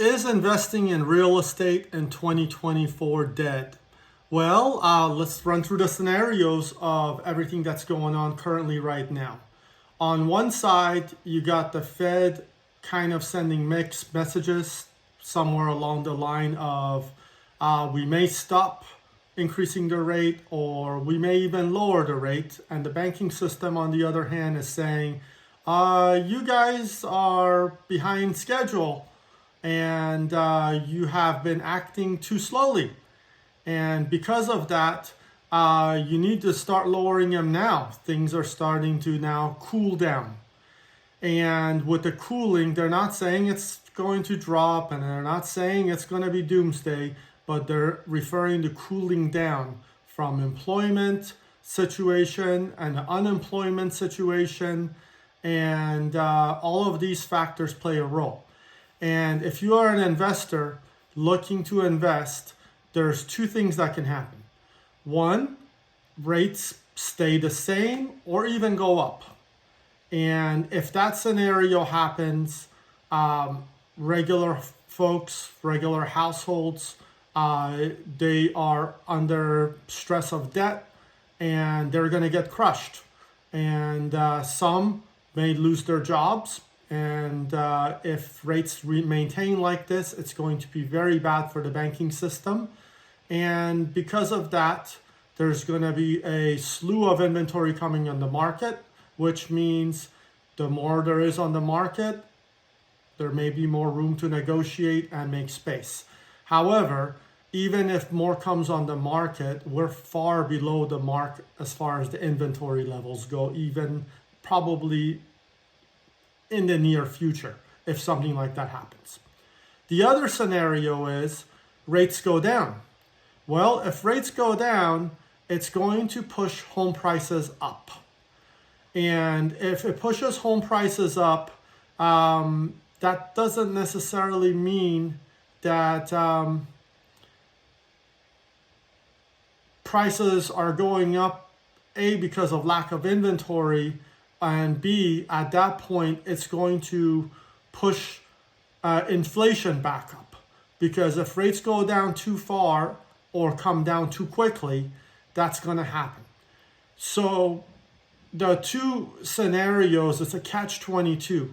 Is investing in real estate in 2024 dead? Well, let's run through the scenarios of everything that's going on currently right now. On one side, you got the Fed kind of sending mixed messages somewhere along the line of we may stop increasing the rate or we may even lower the rate. And the banking system, on the other hand, is saying, you guys are behind schedule and you have been acting too slowly. And because of that, you need to start lowering them now. Things are starting to now cool down. And with the cooling, they're not saying it's going to drop and they're not saying it's going to be doomsday, but they're referring to cooling down from employment situation and unemployment situation. And all of these factors play a role. And if you are an investor looking to invest, there's two things that can happen. One, rates stay the same or even go up. And if that scenario happens, regular folks, regular households, they are under stress of debt and they're going to get crushed. And some may lose their jobs. And if rates maintain like this, it's going to be very bad for the banking system. And because of that, there's going to be a slew of inventory coming on the market, which means the more there is on the market, there may be more room to negotiate and make space. However, even if more comes on the market, we're far below the mark as far as the inventory levels go, even probably in the near future, if something like that happens. The other scenario is rates go down. Well, if rates go down, it's going to push home prices up. And if it pushes home prices up, that doesn't necessarily mean that prices are going up, A, because of lack of inventory, and B, at that point, it's going to push inflation back up. Because if rates go down too far or come down too quickly, that's going to happen. So the two scenarios, it's a catch-22.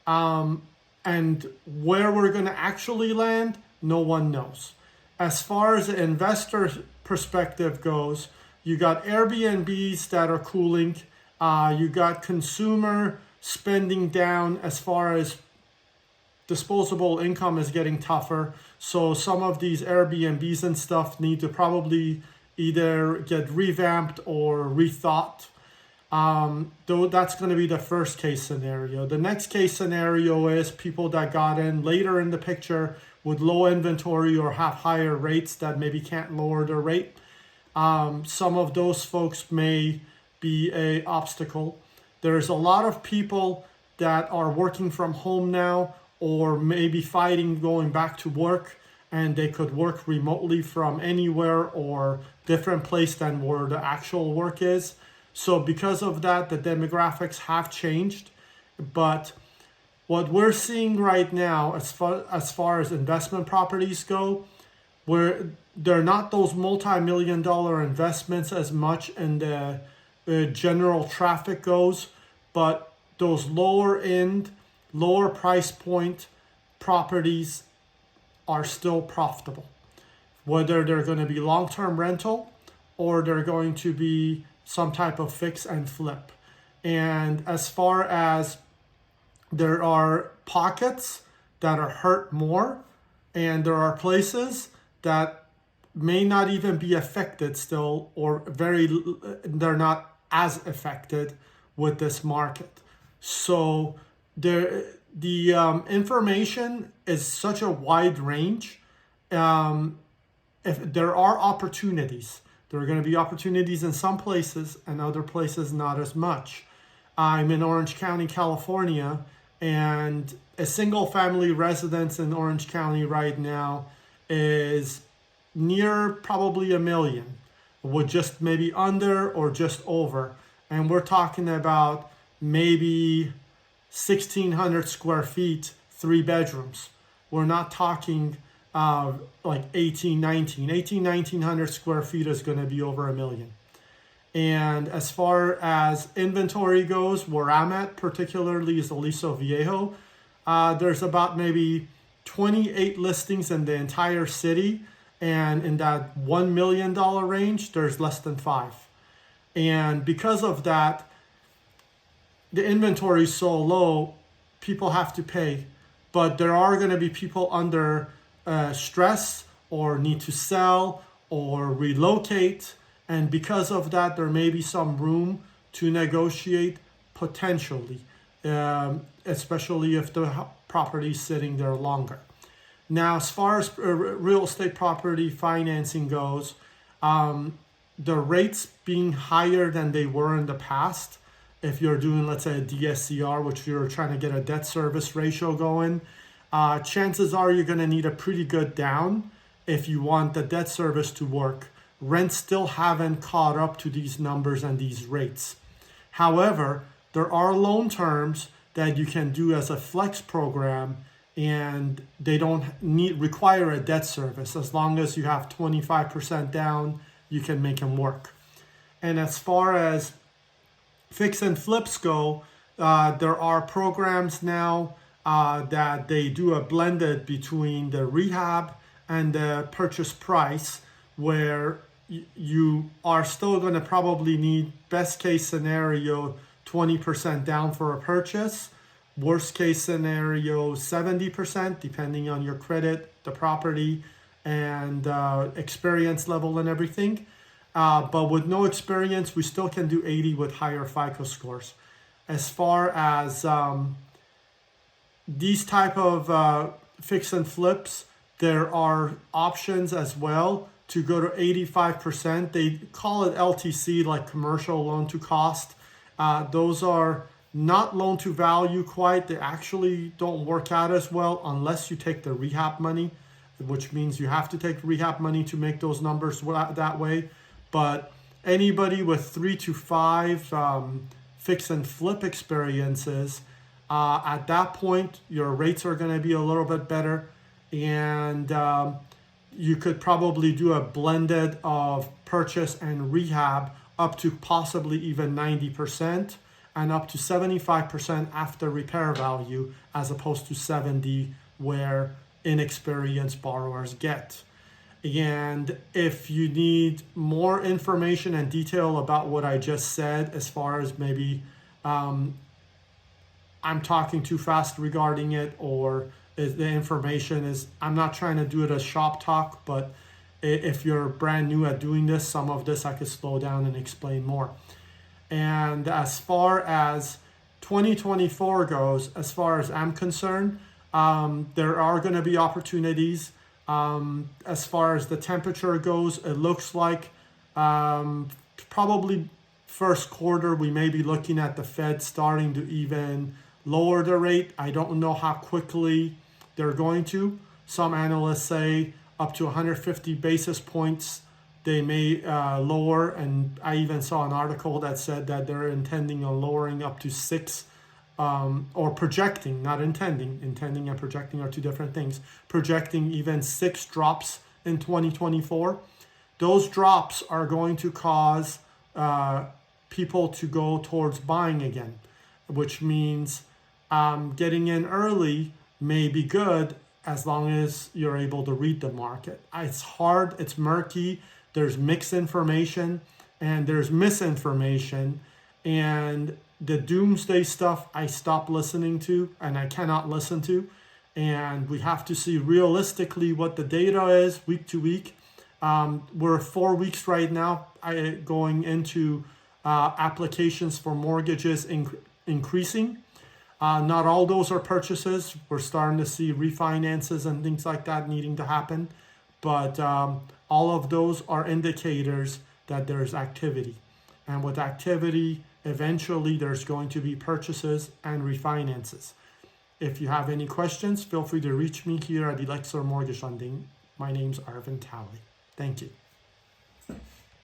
And where we're going to actually land, no one knows. As far as the investor perspective goes, you got Airbnbs that are cooling. You got consumer spending down as far as disposable income is getting tougher. So some of these Airbnbs and stuff need to probably either get revamped or rethought. Though that's going to be the first case scenario. The next case scenario is people that got in later in the picture with low inventory or have higher rates that maybe can't lower their rate. Some of those folks may be an obstacle. There's a lot of people that are working from home now or maybe fighting going back to work, and they could work remotely from anywhere or different place than where the actual work is. So because of that, the demographics have changed. But what we're seeing right now, as far as investment properties go, where they're not those multi-million-dollar investments as much in the general traffic goes, but those lower end, lower price point properties are still profitable. Whether they're going to be long-term rental or they're going to be some type of fix and flip. And as far as there are pockets that are hurt more, and there are places that may not even be affected still, or they're not as affected with this market. So the information is such a wide range. If there are opportunities, there are going to be opportunities in some places and other places not as much. I'm in Orange County, California, and a single family residence in Orange County right now is near probably $1 million, with just maybe under or just over. And we're talking about maybe 1,600 square feet, 3 bedrooms. we're not talking like 1900 square feet is going to be over $1 million. And as far as inventory goes, where I'm at particularly is Aliso Viejo. There's about maybe 28 listings in the entire city, and in that $1 million range, there's less than 5. And because of that, the inventory is so low, people have to pay. But there are going to be people under stress or need to sell or relocate. And because of that, there may be some room to negotiate potentially, especially if the property is sitting there longer. Now, as far as real estate property financing goes, the rates being higher than they were in the past, if you're doing, let's say, a DSCR, which you're trying to get a debt service ratio going, chances are you're going to need a pretty good down if you want the debt service to work. Rents still haven't caught up to these numbers and these rates. However, there are loan terms that you can do as a flex program, and they don't require a debt service. As long as you have 25% down, you can make them work. And as far as fix and flips go, there are programs now that they do a blended between the rehab and the purchase price, where you are still going to probably need, best case scenario, 20% down for a purchase. Worst case scenario, 70%, depending on your credit, the property, and experience level and everything. But with no experience, we still can do 80 with higher FICO scores. As far as these type of fix and flips, there are options as well to go to 85%. They call it LTC, like commercial loan to cost. Those are not loan to value quite. They actually don't work out as well unless you take the rehab money, which means you have to take rehab money to make those numbers that way. But anybody with 3 to 5 fix and flip experiences, at that point, your rates are going to be a little bit better. And you could probably do a blended of purchase and rehab up to possibly even 90%, and up to 75% after repair value, as opposed to 70% where inexperienced borrowers get. And if you need more information and detail about what I just said, as far as maybe I'm talking too fast regarding it, or the information is, I'm not trying to do it as shop talk, but if you're brand new at doing this, some of this I could slow down and explain more. And as far as 2024 goes, as far as I'm concerned, there are going to be opportunities. As far as the temperature goes, it looks like probably first quarter we may be looking at the Fed starting to even lower the rate. I don't know how quickly they're going to. Some analysts say up to 150 basis points they may lower, and I even saw an article that said that they're intending on lowering up to 6, or projecting, not intending. Intending and projecting are two different things. Projecting even 6 drops in 2024. Those drops are going to cause people to go towards buying again, which means getting in early may be good as long as you're able to read the market. It's hard, it's murky, there's mixed information and there's misinformation, and the doomsday stuff I stopped listening to and I cannot listen to. And we have to see realistically what the data is week to week. We're 4 weeks right now going into applications for mortgages increasing. Not all those are purchases. We're starting to see refinances and things like that needing to happen. But all of those are indicators that there's activity. And with activity, eventually there's going to be purchases and refinances. If you have any questions, feel free to reach me here at Elixir Mortgage Lending. My name's Arvind Talley. Thank you.